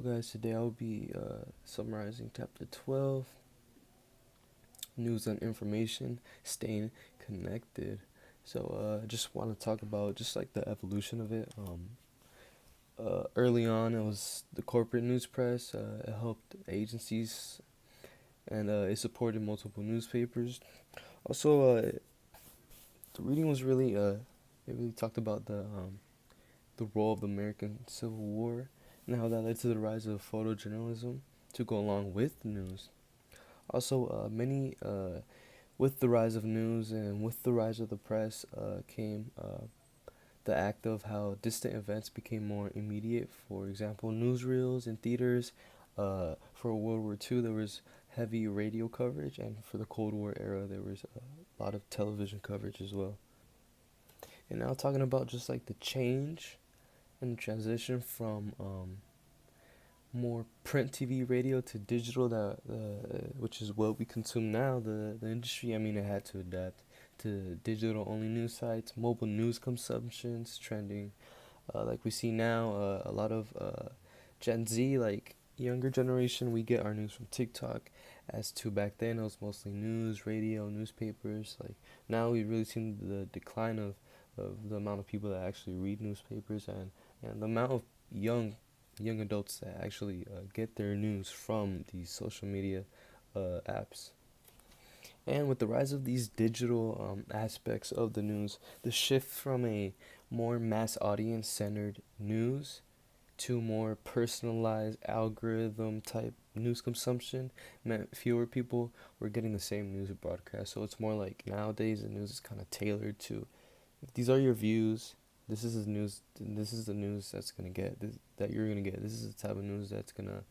guys, today I'll be summarizing chapter 12, news and information, staying connected. I just want to talk about just like the evolution of it. Early on, it was the corporate news press. It helped agencies and it supported multiple newspapers. Also, the reading was it really talked about the role of the American Civil War and how that led to the rise of photojournalism to go along with the news. Also, many with the rise of news and with the rise of the press came the act of how distant events became more immediate. For example, newsreels in theaters. For World War II, there was heavy radio coverage, and for the Cold War era, there was a lot of television coverage as well. And now talking about just like the change and the transition from more print TV, radio to digital, which is what we consume now. The industry, I mean, it had to adapt to digital only news sites, mobile news consumptions trending, like we see now. A lot of Gen Z, like younger generation, we get our news from TikTok. As to back then, it was mostly news, radio, newspapers. Like now, we've really seen the decline of the amount of people that actually read newspapers and the amount of young adults that actually get their news from these social media apps. And with the rise of these digital aspects of the news, the shift from a more mass audience centered news to more personalized algorithm type news consumption meant fewer people were getting the same news broadcast. So it's more like nowadays the news is kind of tailored to, if these are your views, this is the news. This is the news that's gonna get that you're gonna get. This is the type of news that's gonna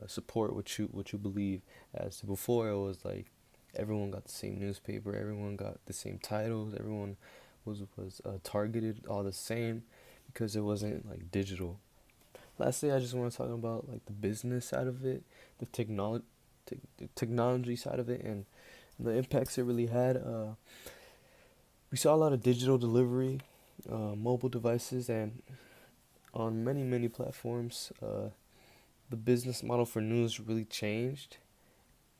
support what you believe. As to before, it was like everyone got the same newspaper, everyone got the same titles, everyone was targeted all the same because it wasn't like digital. Lastly, I just want to talk about like the business side of it, the technology side of it, and the impacts it really had. We saw a lot of digital delivery, mobile devices, and on many platforms. The business model for news really changed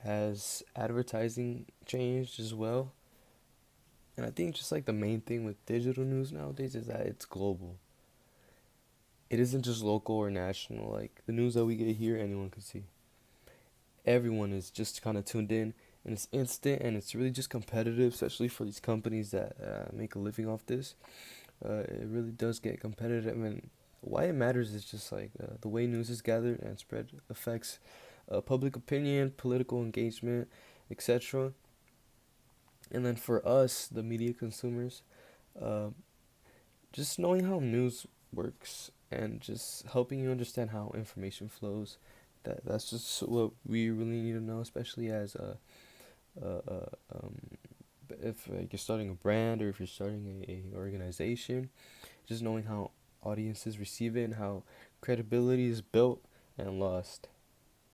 as advertising changed as well. And I think just like the main thing with digital news nowadays is that it's global. It isn't just local or national. Like the news that we get here, anyone can see. Everyone is just kind of tuned in, and it's instant, and it's really just competitive, especially for these companies that make a living off this. It really does get competitive, and why it matters is just like the way news is gathered and spread affects public opinion, political engagement, etc. And then for us, the media consumers, uh, just knowing how news works and just helping you understand how information flows. That's just what we really need to know, especially as uh, uh, um, if you're starting a brand or if you're starting a organization. Just knowing how audiences receive it and how credibility is built and lost.